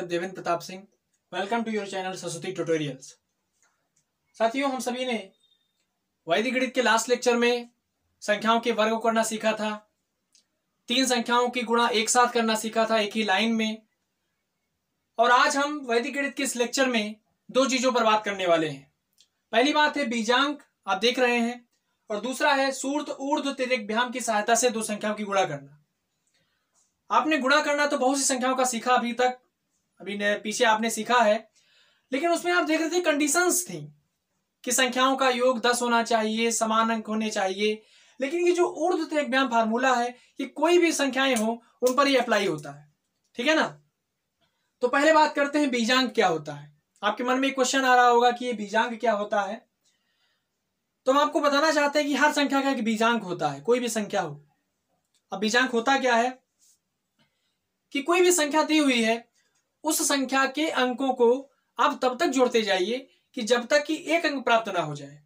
Devendra Pratap Singh. Welcome to your channel Saraswati tutorials. साथियों, हम सभी ने वैदिक गणित के लास्ट लेक्चर में संख्याओं के वर्ग करना सीखा था। 3 संख्याओं की गुणा एक साथ करना सीखा था एक ही लाइन में। और आज हम वैदिक गणित के इस लेक्चर में 2 चीजों पर बात करने वाले हैं। पहली बात है बीजांक, आप देख रहे हैं, और दूसरा है सूर्त ऊर्ध्व तिर्यक की सहायता से 2 संख्याओं की गुणा करना। आपने गुणा करना तो बहुत सी संख्याओं का सीखा अभी तक, पीछे आपने सीखा है, लेकिन उसमें आप देख रहे थे कंडीशंस थी कि संख्याओं का योग 10 होना चाहिए, समान अंक होने चाहिए। लेकिन ये जो ऊर्ध्व तिर्यक फार्मूला है, ये कोई भी संख्याएं हो उन पर ये अप्लाई होता है, ठीक है ना। तो पहले बात करते हैं बीजांक क्या होता है। आपके मन में एक क्वेश्चन आ रहा होगा कि ये बीजांक क्या होता है। तो हम आपको बताना चाहते हैं कि हर संख्या का एक बीजांक होता है, कोई भी संख्या हो। अब बीजांक होता क्या है कि कोई भी संख्या दी हुई है, उस संख्या के अंकों को आप तब तक जोड़ते जाइए कि जब तक कि एक अंक प्राप्त ना हो जाए,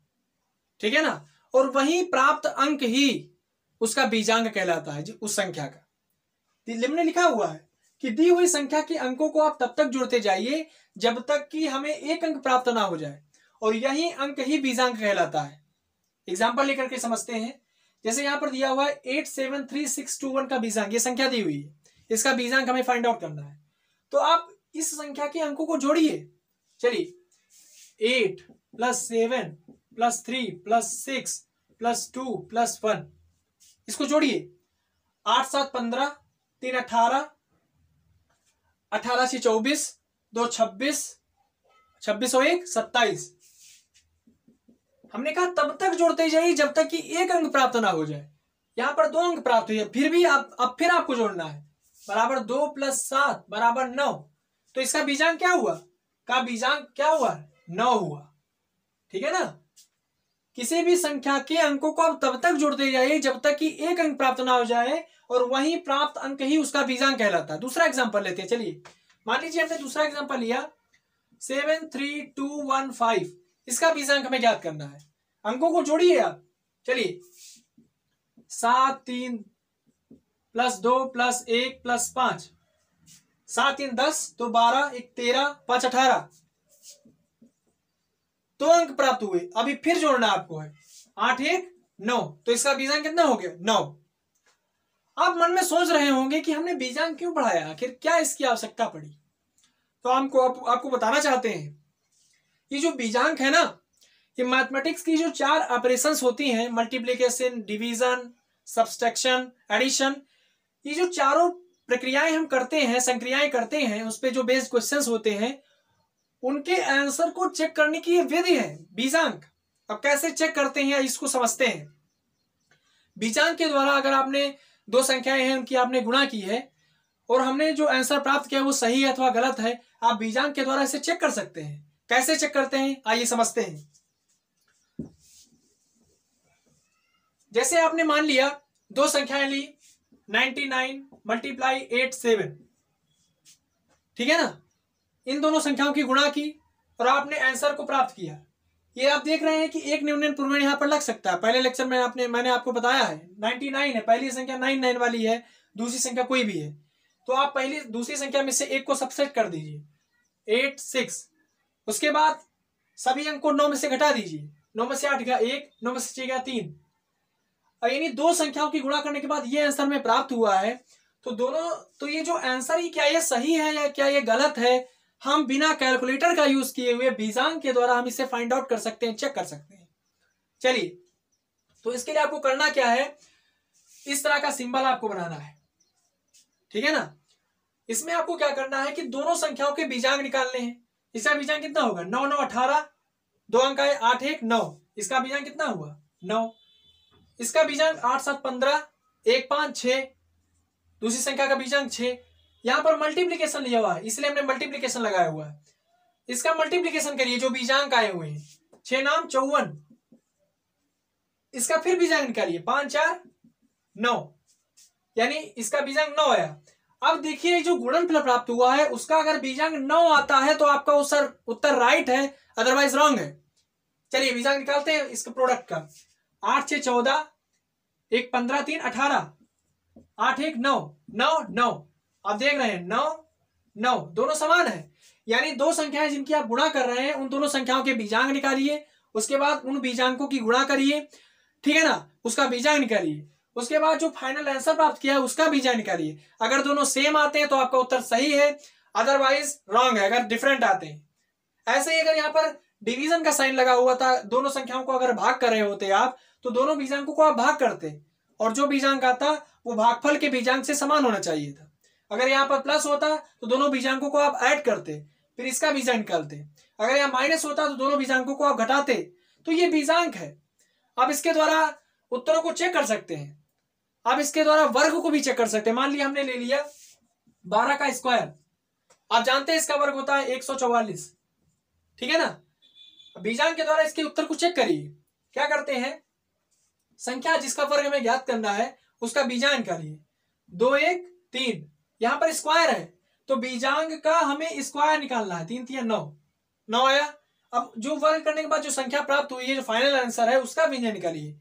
ठीक है ना। और वही प्राप्त अंक ही उसका बीजांक कहलाता है, उस संख्या का। निम्न में लिखा हुआ है कि दी हुई संख्या के अंकों को आप तब तक जोड़ते जाइए जब तक कि हमें एक अंक प्राप्त ना हो जाए, और यही अंक ही बीजांक कहलाता है। एग्जाम्पल लेकर के समझते हैं। जैसे यहां पर दिया हुआ है 873621 का बीजांक, ये संख्या दी हुई है, इसका बीजांक हमें फाइंड आउट करना है। तो आप इस संख्या के अंकों को जोड़िए। चलिए, 8 + 7 + 3 + 6 + 2 + 1, इसको जोड़िए। 8 × 7 = 15, 3 × 18, 18 × 6 = 24, 2 × 26, 26 और 1 = 27। हमने कहा तब तक जोड़ते जाइए जब तक कि एक अंक प्राप्त ना हो जाए। यहां पर 2 अंक प्राप्त हुए, फिर भी फिर आपको जोड़ना है। बराबर 2 + 7 = 9। तो इसका बीजांक क्या हुआ? का बीजांक क्या हुआ? 9 हुआ, ठीक है ना। किसी भी संख्या के अंकों को आप तब तक जोड़ते जाइए जब तक कि एक अंक प्राप्त ना हो जाए, और वही प्राप्त अंक ही उसका बीजांक कहलाता है। दूसरा एग्जांपल लेते हैं। चलिए, मान लीजिए हमने दूसरा एग्जांपल लिया 73215, इसका बीजांक हमें ज्ञात करना है। अंकों को जोड़िए आप। चलिए, 7 3 + 2 + 1 + 5, 7 3 10, 2 12, 1 13, 5 18, 2 अंक प्राप्त हुए। अभी फिर जोड़ना आपको है, 8 1 9। तो इसका बीजांक कितना हो गया? 9। आप मन में सोच रहे होंगे कि हमने बीजांक क्यों बढ़ाया, आखिर क्या इसकी आवश्यकता पड़ी। तो आपको बताना चाहते हैं, ये जो बीजांक है ना, ये मैथमेटिक्स की जो 4 ऑपरेशंस होती हैं, मल्टीप्लिकेशन, डिवीजन, सब्सट्रैक्शन, एडिशन, ये जो चारों प्रक्रियाएं हम करते हैं, संक्रियाएं करते हैं, उस पे जो बेस्ड क्वेश्चंस होते हैं, उनके आंसर को चेक करने की ये विधि है बीजांक। अब कैसे चेक करते हैं इसको समझते हैं। बीजांक के द्वारा अगर आपने 2 संख्याएं हैं, उनकी आपने गुणा की है, और हमने जो आंसर प्राप्त किया वो सही है अथवा गलत है, आप बीजांक के द्वारा इसे चेक कर सकते हैं। कैसे चेक करते हैं, आइए समझते हैं। जैसे आपने मान लिया 2 संख्याएं ली, 99 × 87, ठीक है ना। इन दोनों संख्याओं की गुणा की और आपने आंसर को प्राप्त किया। ये आप देख रहे हैं कि एक न्यूनन पूर्वण यहां पर लग सकता है। पहले लेक्चर में मैंने आपको बताया है 99 है, पहली संख्या 99 वाली है, दूसरी संख्या कोई भी है। तो आप दूसरी संख्या में से एक को सबसेट कर दीजिए, 8 6। उसके बाद सभी अंक को 9 में से घटा दीजिए। 9 में से 8 गया 1, 9 में से 6 गया 3। यानी 2 संख्याओं की गुणा करने के बाद ये आंसर में प्राप्त हुआ है। तो ये जो आंसर ही क्या ये सही है या क्या ये गलत है, हम बिना कैलकुलेटर का यूज किए हुए बीजांक के द्वारा हम इसे फाइंड आउट कर सकते हैं, चेक कर सकते हैं। चलिए, तो इसके लिए आपको करना क्या है, इस तरह का सिंबल आपको बनाना है, ठीक है ना। इसमें आपको क्या करना है कि दोनों संख्याओं के बीजांक निकालने हैं। इसका बीजांक कितना होगा? 9 9 18, 2 अंक आए, 8 1 9। इसका बीजांक कितना हुआ? 9। इसका बीजांक 8 7 15, 1 5 6। दूसरी संख्या का बीजांक 6। यहां पर मल्टीप्लीकेशन लिया हुआ है, इसलिए हमने मल्टीप्लीकेशन लगाया हुआ है। इसका मल्टीप्लीकेशन करिए, जो बीजांक आए हुए हैं, 6 9 54। इसका फिर बीजांक निकालिए, 5 4 9, यानी इसका बीजांक 9 आया। अब देखिए जो गुणनफल प्राप्त हुआ है उसका अगर बीजांक 9 आता है तो आपका उत्तर राइट है, अदरवाइज रॉन्ग है। चलिए बीजांक निकालते हैं इसका प्रोडक्ट का। 8 6 14, 1 15 3 18, 8 1 9 9 9। आप देख रहे हैं 9 9, दोनों समान है। यानी दो संख्याएं जिनकी आप गुणा कर रहे हैं उन दोनों संख्याओं के बीजांक निकालिए, उसके बाद उन बीजांकों की गुणा करिए, ठीक है ना, उसका बीजांक निकालिए, उसके बाद जो फाइनल आंसर प्राप्त किया है उसका बीजांक निकालिए। अगर दोनों सेम आते हैं तो आपका उत्तर सही है, अदरवाइज रॉन्ग है अगर डिफरेंट आते हैं। ऐसे ही अगर यहाँ पर डिवीजन का साइन लगा हुआ था, दोनों संख्याओं को अगर भाग कर रहे होते आप तो दोनों बीजांकों को आप भाग करते और जो बीजांक आता वो भागफल के बीजांक से समान होना चाहिए था। अगर यहाँ पर प्लस होता तो दोनों बीजांकों को आप ऐड करते, फिर इसका बीजांक निकालते। अगर यहाँ माइनस होता तो दोनों बीजांकों को आप घटाते। तो ये बीजांक है। आप इसके द्वारा उत्तरों को चेक कर सकते हैं, आप इसके द्वारा वर्ग को भी चेक कर सकते हैं। मान लिया हमने ले लिया 12 का स्क्वायर, आप जानते हैं इसका वर्ग होता है 144, ठीक है ना। बीजांक के द्वारा इसके उत्तर को चेक करिए। क्या करते हैं, संख्या जिसका वर्ग हमें ज्ञात करना है उसका बीजांक करिए। 2 1 3, यहां पर स्क्वायर है तो बीजांक का हमें स्क्वायर निकालना है। 3 3 9, 9 आया। अब जो वर्ग करने के बाद जो संख्या प्राप्त हुई है, जो फाइनल आंसर है उसका बीजांक निकालिए।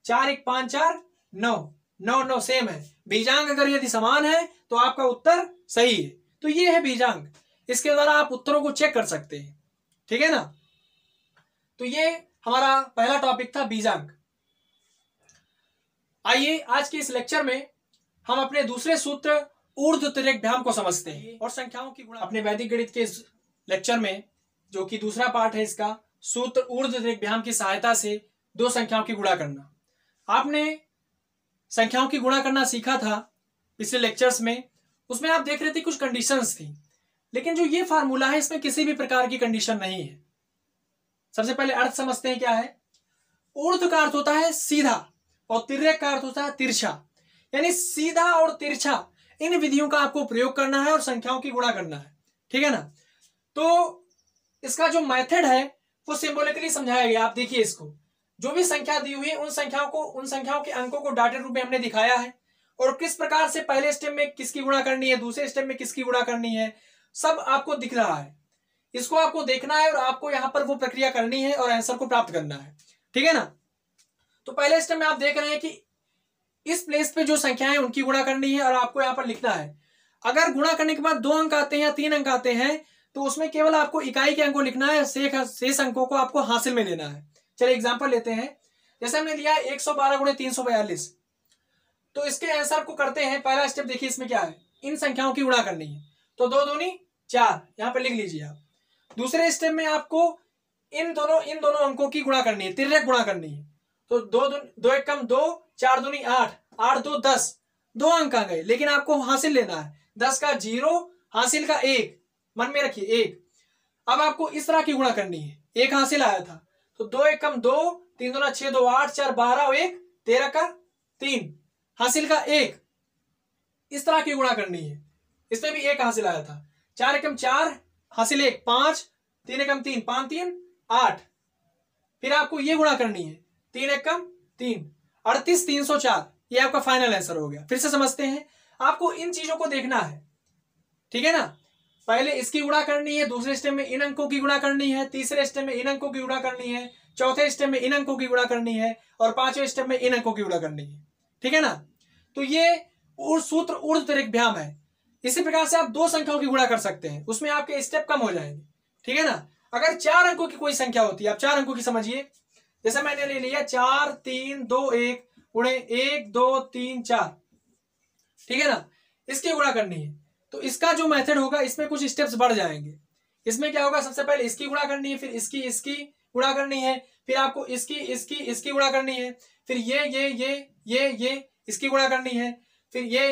4 1 5 4 9, 9 9 सेम है। बीजांक अगर यदि समान है तो आपका उत्तर सही है। तो ये है बीजांक, इसके द्वारा आप उत्तरों को चेक कर सकते हैं, ठीक है ना। तो ये हमारा पहला टॉपिक था बीजांक। आइए आज के इस लेक्चर में हम अपने दूसरे सूत्र ऊर्ध्वतिर्यक को समझते हैं और संख्याओं की गुणा। अपने वैदिक गणित के इस लेक्चर में जो कि दूसरा पार्ट है इसका, सूत्र ऊर्ध्वतिर्यक की सहायता से दो संख्याओं की गुणा करना। आपने संख्याओं की गुणा करना सीखा था पिछले लेक्चर्स में, उसमें आप देख रहे थे कुछ कंडीशंस थी, लेकिन जो ये फार्मूला है इसमें किसी भी प्रकार की कंडीशन नहीं है। सबसे पहले अर्थ समझते हैं क्या है। ऊर्ध्व का अर्थ होता है सीधा और तिर्यक का अर्थ होता है तिरछा। यानी सीधा और तिरछा इन विधियों का आपको प्रयोग करना है और संख्याओं की गुणा करना है, ठीक है ना। तो इसका जो मेथड है वो सिंबॉलिकली समझाया गया। आप देखिए इसको, जो भी संख्या दी हुई है उन संख्याओं के अंकों को डॉटेड रूप में हमने दिखाया है और किस प्रकार से पहले स्टेप में किसकी गुणा करनी है, दूसरे स्टेप में किसकी गुणा करनी है, सब आपको दिख रहा है। इसको आपको देखना है और आपको यहां पर वो प्रक्रिया करनी है और आंसर को प्राप्त करना है, ठीक है ना। तो पहले स्टेप में आप देख रहे हैं कि इस प्लेस पे जो संख्याएं उनकी गुणा करनी है और आपको यहां पर लिखना है। अगर गुणा करने के बाद 2 अंक आते हैं या 3 अंक आते हैं तो उसमें केवल आपको इकाई के अंक को लिखना है, शेष अंकों को आपको हासिल में लेना है। चलिए एग्जांपल लेते हैं। जैसे हमने लिया 112 गुणे 342, तो इसके आंसर को करते हैं। पहला स्टेप देखिए इसमें क्या है, इन संख्याओं की गुणा करनी है, तो 2 दूनी 4, यहां पर लिख लीजिए आप। दूसरे स्टेप में आपको इन दोनों अंकों की गुणा करनी है, तिर्यक गुणा करनी है। तो 2 1 कम 2, 4 दूनी 8, 8 2 10, 2 अंक आ गए, लेकिन आपको हासिल लेना है। 10 का 0, हासिल का 1, मन में रखिए 1। अब आपको इस तरह की गुणा करनी है, 1 हासिल आया था तो 2 1 कम 2, 3 दूना 6, 2 8, 4 12 और 1 13 का 3, हासिल का 1। इस तरह की गुणा करनी है। इसमें भी 1 हासिल आया था। 4 एकम 4, हासिल 1 5, 3 एकम 3, 5 3 8। फिर आपको ये गुणा करनी है, 3 एकम 3, 38 304। ये आपका फाइनल आंसर हो गया। फिर से समझते हैं, आपको इन चीजों को देखना है, ठीक है ना। पहले इसकी गुणा करनी है, दूसरे स्टेप में इन अंकों की गुणा करनी है, तीसरे स्टेप में इन अंकों की गुणा करनी है, चौथे स्टेप में इन अंकों की गुणा करनी है और पांचवें स्टेप में इन अंकों की गुणा करनी है, ठीक है ना। तो ये सूत्र ऊर्ध्वतिर्यक है। इसी प्रकार से आप 2 संख्याओं की गुणा कर सकते हैं, उसमें आपके स्टेप कम हो जाएंगे, ठीक है ना। अगर 4 अंकों की कोई संख्या होती है, आप 4 अंकों की समझिए। जैसे मैंने ले लिया 4 3 2 1 गुणे 1 2 3 4, ठीक है ना। इसकी गुणा करनी है तो इसका जो मेथड होगा इसमें कुछ स्टेप्स बढ़ जाएंगे। इसमें क्या होगा, सबसे पहले इसकी गुणा करनी है, फिर इसकी गुणा करनी है, फिर आपको इसकी गुणा करनी है, फिर ये इसकी गुणा करनी है, फिर ये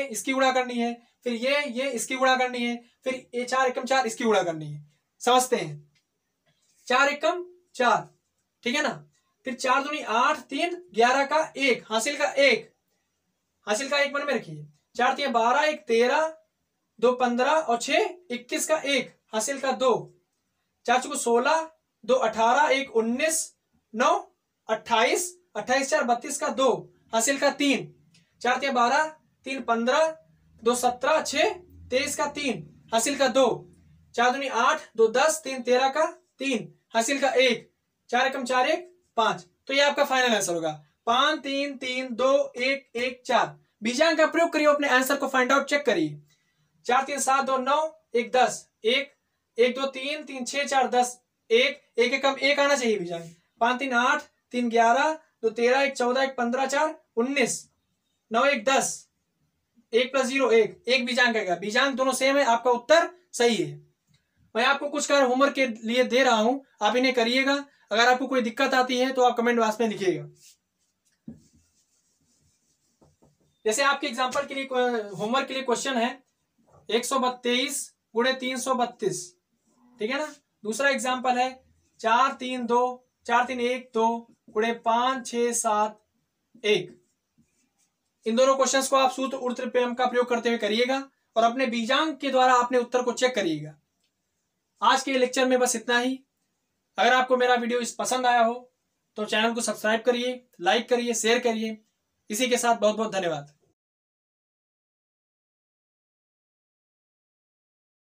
इसकी गुणा करनी है, फिर ये इसकी गुणा करनी है, फिर ये 4 एकम 4 इसकी गुणा करनी है। समझते हैं, 4 एकम 4, ठीक है ना। फिर 4 दूनी 8, 3 11 का 1, हासिल का 1, हासिल का 1 मन में रखिए। 4 3 12, 1 13, 2 15 और 6 21 का 1, हासिल का 2, 4 चौको 16, 2 18, 1 19, 9 28, 28 4 32 का 2, हासिल का 3, 4 3 12, 3 15, 2 17, 6 23 का 3, हासिल का 2, 4 दूनी 8, 2 10, 3 13 का 3, हासिल का 1, 4 एकम 4 1 5। तो ये आपका फाइनल आंसर होगा 5 3 3 2 1 1 4। बीजांक का प्रयोग करिए, अपने आंसर को फाइंड आउट चेक करिए। 4 3 7 2 9, एक 10, एक 1 2 3 3 6 4 10, एक एक एक कम एक आना चाहिए बीजांग। 5 3 8, 3 11, 2 13, 1 14, 1 15, 4 19, 9 1 10, 1 + 0 1, एक बीजांग आएगा। बीजांग दोनों सेम है, आपका उत्तर सही है। मैं आपको कुछ कार्य होमवर्क के लिए दे रहा हूं, आप इन्हें करिएगा। अगर आपको कोई दिक्कत आती है तो आप कमेंट बॉक्स में लिखिएगा। जैसे आपके एग्जांपल के लिए होमवर्क के लिए क्वेश्चन है 132 × 332, ठीक है ना। दूसरा एग्जांपल है 4 3 2 4 3 1 2 × 5 6 7 1। इन दोनों क्वेश्चंस को आप सूत्र उत्तर प्रमेय का प्रयोग करते हुए करिएगा और अपने बीजांग के द्वारा अपने उत्तर को चेक करिएगा। आज के लेक्चर में बस इतना ही। अगर आपको मेरा वीडियो पसंद आया हो तो चैनल को सब्सक्राइब करिए, लाइक करिए, शेयर करिए। इसी के साथ बहुत बहुत धन्यवाद।